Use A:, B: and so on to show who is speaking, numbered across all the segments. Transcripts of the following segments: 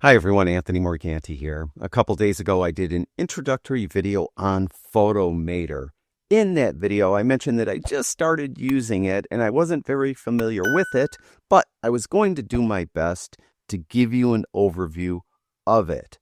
A: Hi everyone, Anthony Morganti here. A couple days ago I did an introductory video on Photomator. In that video I mentioned that I just started using it and I wasn't very familiar with it, but I was going to do my best to give you an overview of it.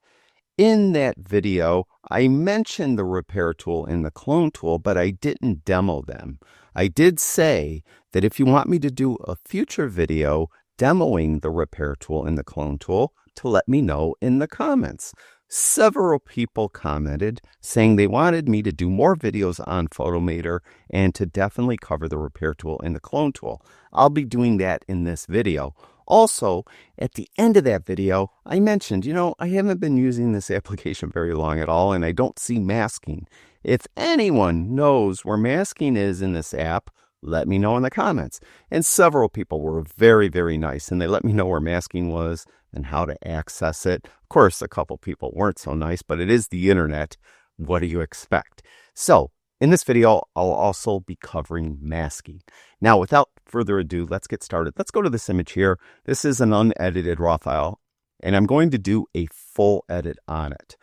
A: In that video I mentioned the repair tool and the clone tool, but I didn't demo them. I did say that if you want me to do a future video demoing the repair tool and the clone tool, to let me know in the comments. Several people commented saying they wanted me to do more videos on Photomator and to definitely cover the repair tool and the clone tool. I'll be doing that in this video. Also, at the end of that video, I mentioned, I haven't been using this application very long at all, and I don't see masking. If anyone knows where masking is in this app, let me know in the comments. And several people were very, very nice, and they let me know where masking was and how to access it. Of course, a couple people weren't so nice, but it is the internet. What do you expect? So, in this video, I'll also be covering masking. Now, without further ado, let's get started. Let's go to this image here. This is an unedited RAW file, and I'm going to do a full edit on it.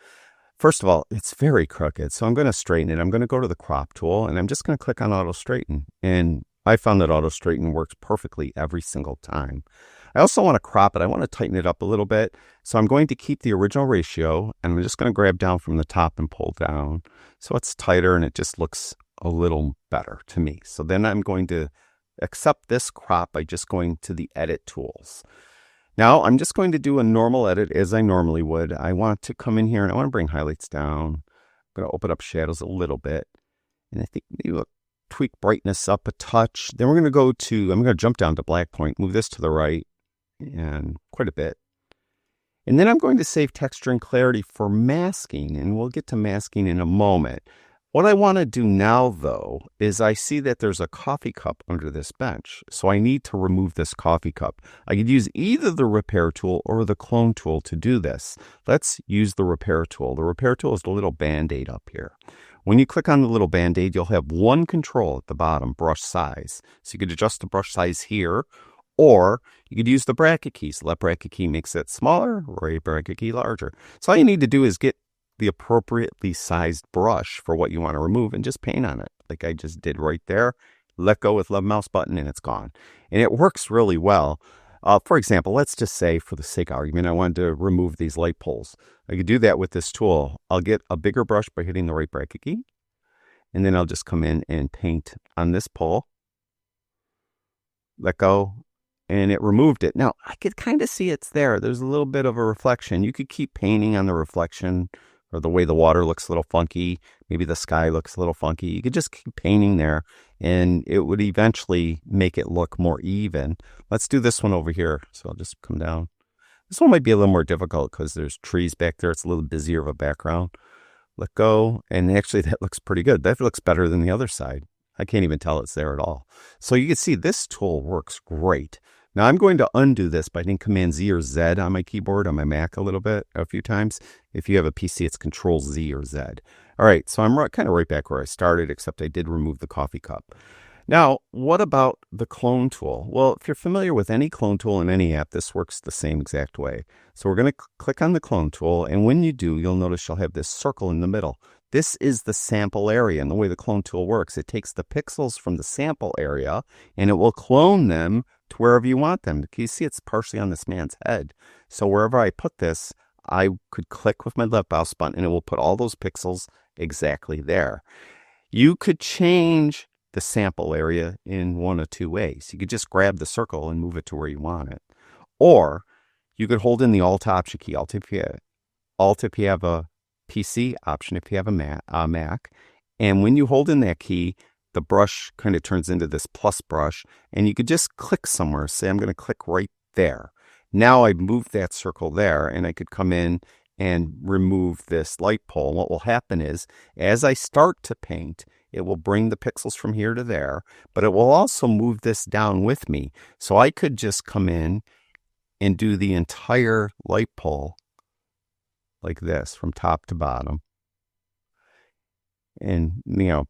A: First of all, it's very crooked, so I'm going to straighten it. I'm going to go to the crop tool, and I'm just going to click on auto straighten. And I found that auto straighten works perfectly every single time. I also want to crop it. I want to tighten it up a little bit. So I'm going to keep the original ratio, and I'm just going to grab down from the top and pull down. So it's tighter, and it just looks a little better to me. So then I'm going to accept this crop by just going to the edit tools. Now, I'm just going to do a normal edit as I normally would. I want to come in here and I want to bring highlights down. I'm going to open up shadows a little bit. And I think maybe we'll tweak brightness up a touch. Then we're going to I'm going to jump down to black point, move this to the right, and quite a bit. And then I'm going to save texture and clarity for masking, and we'll get to masking in a moment. What I want to do now, though, is I see that there's a coffee cup under this bench. So I need to remove this coffee cup. I could use either the repair tool or the clone tool to do this. Let's use the repair tool. The repair tool is the little band-aid up here. When you click on the little band-aid, you'll have one control at the bottom, brush size. So you could adjust the brush size here, or you could use the bracket key. So that bracket key makes it smaller, or a bracket key larger. So all you need to do is get the appropriately sized brush for what you want to remove and just paint on it like I just did right there. Let go with left mouse button and it's gone. And it works really well. For example, let's just say for the sake of argument, I wanted to remove these light poles. I could do that with this tool. I'll get a bigger brush by hitting the right bracket key. And then I'll just come in and paint on this pole. Let go. And it removed it. Now, I could kind of see it's there. There's a little bit of a reflection. You could keep painting on the reflection, or the way the water looks a little funky. Maybe the sky looks a little funky. You could just keep painting there, and it would eventually make it look more even. Let's do this one over here. So I'll just come down. This one might be a little more difficult because there's trees back there. It's a little busier of a background. Let go, and actually that looks pretty good. That looks better than the other side. I can't even tell it's there at all. So you can see this tool works great. Now I'm going to undo this by hitting Command Z or Z on my keyboard on my Mac a few times. If you have a PC, it's Control Z or Z. All right, so I'm kind of right back where I started, except I did remove the coffee cup. Now, what about the clone tool? Well, if you're familiar with any clone tool in any app, this works the same exact way. So we're going to click on the clone tool, and when you do, you'll notice you'll have this circle in the middle. This is the sample area, and the way the clone tool works, it takes the pixels from the sample area, and it will clone them to wherever you want them. You see it's partially on this man's head. So wherever I put this, I could click with my left mouse button, and it will put all those pixels exactly there. You could change the sample area in one of two ways. You could just grab the circle and move it to where you want it. Or you could hold in the Alt Option key, Alt if you have a PC, Option if you have a Mac. And when you hold in that key, the brush kind of turns into this plus brush, and you could just click somewhere. Say I'm going to click right there. Now I've moved that circle there, and I could come in and remove this light pole. What will happen is, as I start to paint, it will bring the pixels from here to there, but it will also move this down with me. So I could just come in and do the entire light pole like this from top to bottom. And,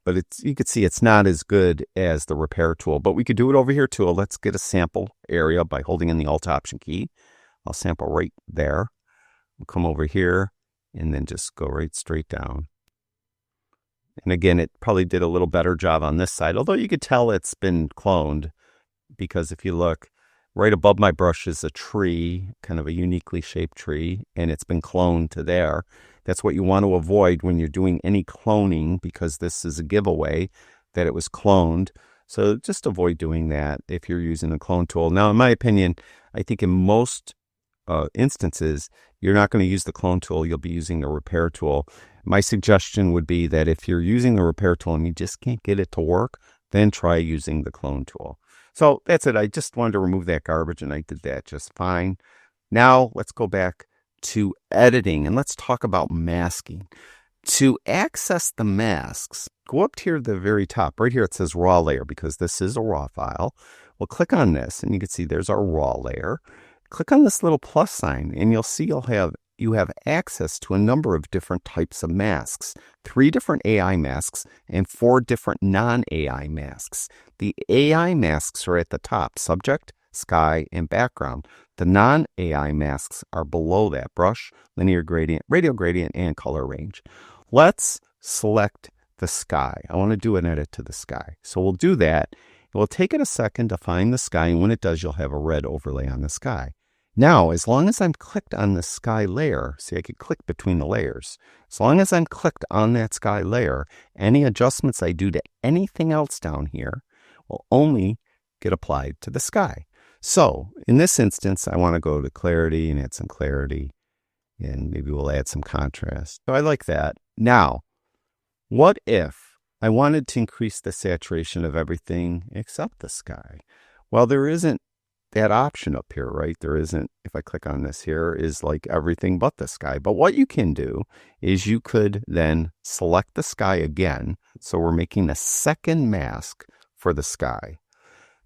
A: but you could see it's not as good as the repair tool, but we could do it over here too. Let's get a sample area by holding in the Alt Option key. I'll sample right there. We'll come over here and then just go right straight down. And again, it probably did a little better job on this side, although you could tell it's been cloned, because if you look, right above my brush is a tree, kind of a uniquely shaped tree, and it's been cloned to there. That's what you want to avoid when you're doing any cloning, because this is a giveaway that it was cloned. So just avoid doing that if you're using a clone tool. Now, in my opinion, I think in most instances, you're not going to use the clone tool. You'll be using the repair tool. My suggestion would be that if you're using the repair tool and you just can't get it to work, then try using the clone tool. So that's it. I just wanted to remove that garbage, and I did that just fine. Now let's go back to editing, and let's talk about masking. To access the masks, go up here to the very top. Right here it says raw layer, because this is a raw file. We'll click on this, and you can see there's our raw layer. Click on this little plus sign, and you'll see you have access to a number of different types of masks, 3 different AI masks and 4 different non-AI masks. The AI masks are at the top: subject, sky, and background. The non-AI masks are below that: brush, linear gradient, radial gradient, and color range. Let's select the sky. I want to do an edit to the sky. So we'll do that. It will take it a second to find the sky, and when it does, you'll have a red overlay on the sky. Now, as long as I'm clicked on the sky layer, see, I could click between the layers. As long as I'm clicked on that sky layer, any adjustments I do to anything else down here will only get applied to the sky. So in this instance, I want to go to clarity and add some clarity, and maybe we'll add some contrast. So I like that. Now, what if I wanted to increase the saturation of everything except the sky? Well, there isn't that option up here, right? There isn't. If I click on this here, is like everything but the sky. But what you can do is you could then select the sky again. So we're making a second mask for the sky.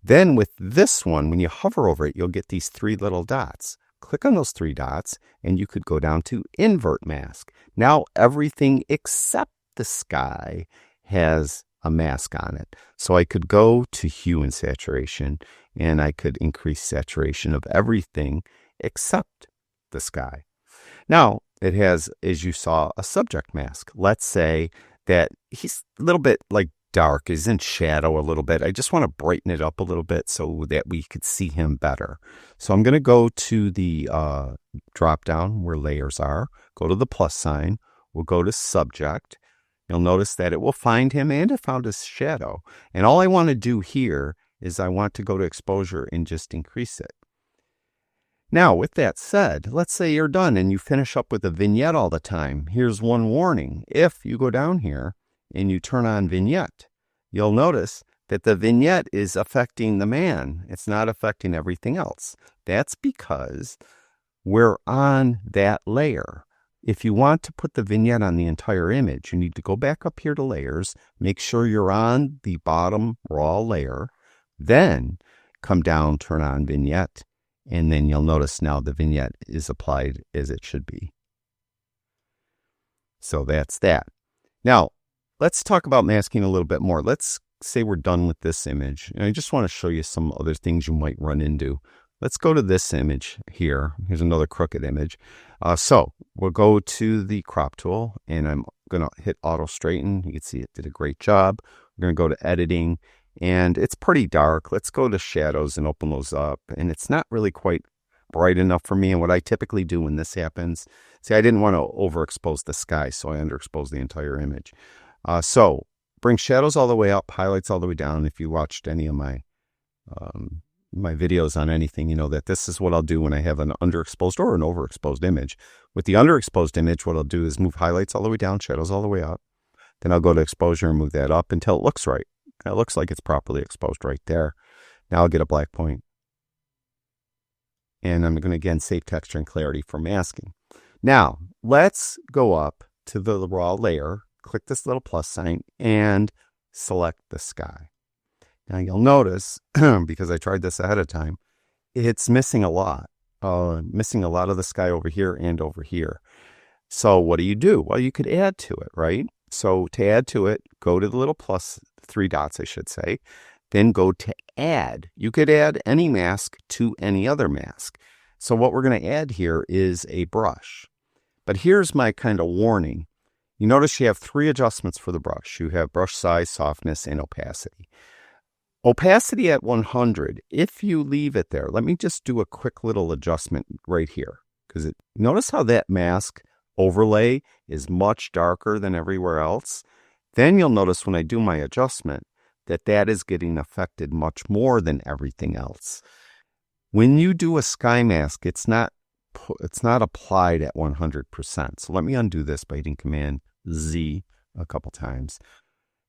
A: Then with this one, when you hover over it, you'll get these 3 little dots. Click on those 3 dots, and you could go down to invert mask. Now everything except the sky has a mask on it. So I could go to hue and saturation, and I could increase saturation of everything except the sky. Now it has, as you saw, a subject mask. Let's say that he's a little bit like dark, he's in shadow a little bit. I just want to brighten it up a little bit so that we could see him better. So I'm going to go to the drop down where layers are, go to the plus sign, we'll go to subject. You'll notice that it will find him, and it found his shadow. And all I want to do here is I want to go to exposure and just increase it. Now, with that said, let's say you're done and you finish up with a vignette all the time. Here's one warning. If you go down here and you turn on vignette, you'll notice that the vignette is affecting the man. It's not affecting everything else. That's because we're on that layer. If you want to put the vignette on the entire image, you need to go back up here to layers, make sure you're on the bottom raw layer, then come down, turn on vignette, and then you'll notice now the vignette is applied as it should be. So that's that. Now, let's talk about masking a little bit more. Let's say we're done with this image. And I just want to show you some other things you might run into. Let's go to this image here. Here's another crooked image. So we'll go to the crop tool, and I'm going to hit auto straighten. You can see it did a great job. We're going to go to editing, and it's pretty dark. Let's go to shadows and open those up. And it's not really quite bright enough for me. And what I typically do when this happens, see, I didn't want to overexpose the sky, so I underexposed the entire image. So bring shadows all the way up, highlights all the way down. If you watched any of my videos on anything, you know that this is what I'll do when I have an underexposed or an overexposed image. With the underexposed image, what I'll do is move highlights all the way down, shadows all the way up. Then I'll go to exposure and move that up until it looks right. It looks like it's properly exposed right there. Now I'll get a black point. And I'm going to again save texture and clarity for masking. Now let's go up to the raw layer, click this little plus sign, and select the sky. Now you'll notice, because I tried this ahead of time, it's missing a lot. Missing a lot of the sky over here and over here. So what do? Well, you could add to it, right? So to add to it, go to the little plus 3 dots, I should say. Then go to add. You could add any mask to any other mask. So what we're going to add here is a brush. But here's my kind of warning. You notice you have 3 adjustments for the brush. You have brush size, softness, and opacity. Opacity at 100, if you leave it there, let me just do a quick little adjustment right here. Because notice how that mask overlay is much darker than everywhere else. Then you'll notice when I do my adjustment that that is getting affected much more than everything else. When you do a sky mask, it's not applied at 100%. So let me undo this by hitting Command Z a couple times.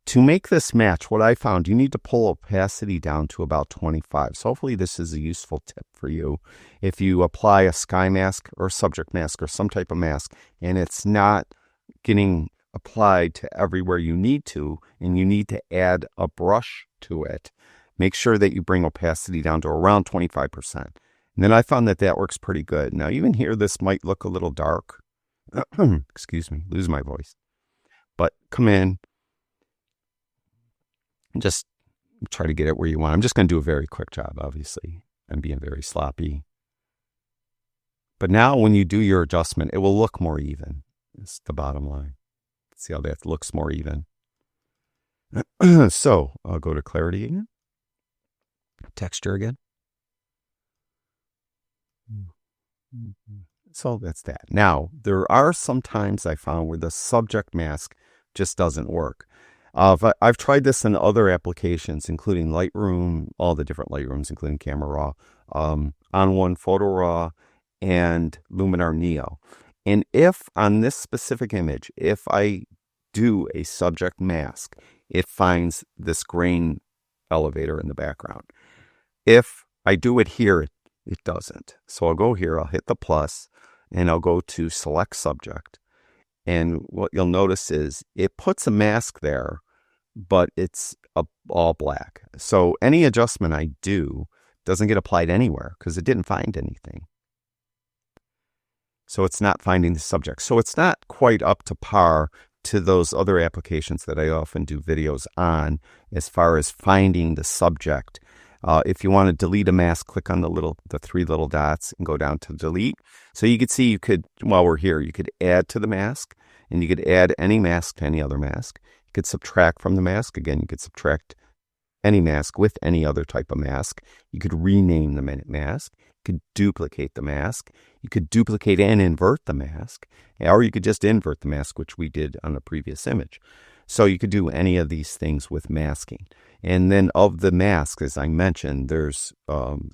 A: To make this match, what I found, you need to pull opacity down to about 25. So hopefully this is a useful tip for you. If you apply a sky mask or subject mask or some type of mask and it's not getting applied to everywhere you need to, and you need to add a brush to it, make sure that you bring opacity down to around 25%. And then I found that that works pretty good. Now, even here, this might look a little dark. Excuse me, lose my voice. But come in. Just try to get it where you want. I'm just going to do a very quick job, obviously. I'm being very sloppy. But now when you do your adjustment, it will look more even. It's the bottom line. See how that looks more even. So I'll go to clarity again. Texture again. So that's that. Now, there are some times I found where the subject mask just doesn't work. I've tried this in other applications, including Lightroom, all the different Lightrooms, including Camera Raw, On1 Photo Raw, and Luminar Neo. And if on this specific image, if I do a subject mask, it finds this grain elevator in the background. If I do it here, it doesn't. So I'll go here, I'll hit the plus, and I'll go to select subject. And what you'll notice is it puts a mask there, but it's all black. So any adjustment I do doesn't get applied anywhere because it didn't find anything. So it's not finding the subject. So it's not quite up to par to those other applications that I often do videos on as far as finding the subject. If you want to delete a mask, click on the 3 little dots and go down to delete. So you could see while we're here, you could add to the mask, and you could add any mask to any other mask. You could subtract from the mask. Again, you could subtract any mask with any other type of mask. You could rename the mask. You could duplicate the mask. You could duplicate and invert the mask, or you could just invert the mask, which we did on the previous image. So you could do any of these things with masking. And then of the masks, as I mentioned, there's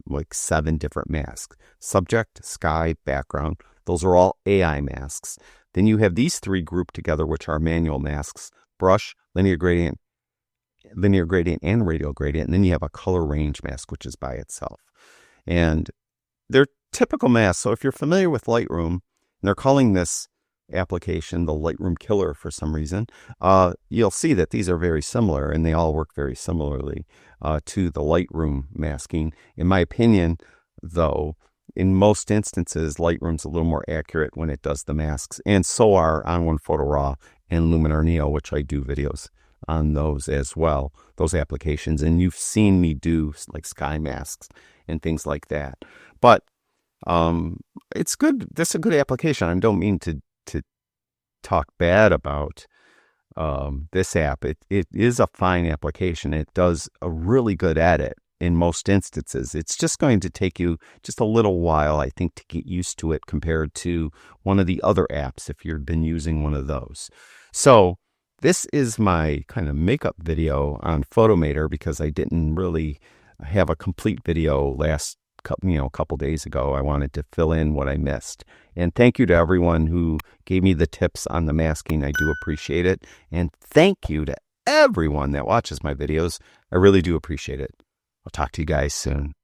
A: like 7 different masks. Subject, sky, background. Those are all AI masks. Then you have these 3 grouped together, which are manual masks. Brush, linear gradient, and radial gradient. And then you have a color range mask, which is by itself. And they're typical masks. So if you're familiar with Lightroom, and they're calling this application the Lightroom killer for some reason, you'll see that these are very similar, and they all work very similarly to the Lightroom masking. In my opinion, though, in most instances, Lightroom's a little more accurate when it does the masks, and so are On1 Photo Raw and Luminar Neo, which I do videos on those as well, those applications. And you've seen me do like sky masks and things like that. But it's good. This is a good application. I don't mean to talk bad about this app. It is a fine application. It does a really good edit in most instances. It's just going to take you just a little while, I think, to get used to it compared to one of the other apps if you've been using one of those. So this is my kind of makeup video on Photomator because I didn't really have a complete video a couple days ago. I wanted to fill in what I missed. And thank you to everyone who gave me the tips on the masking. I do appreciate it. And thank you to everyone that watches my videos. I really do appreciate it. I'll talk to you guys soon.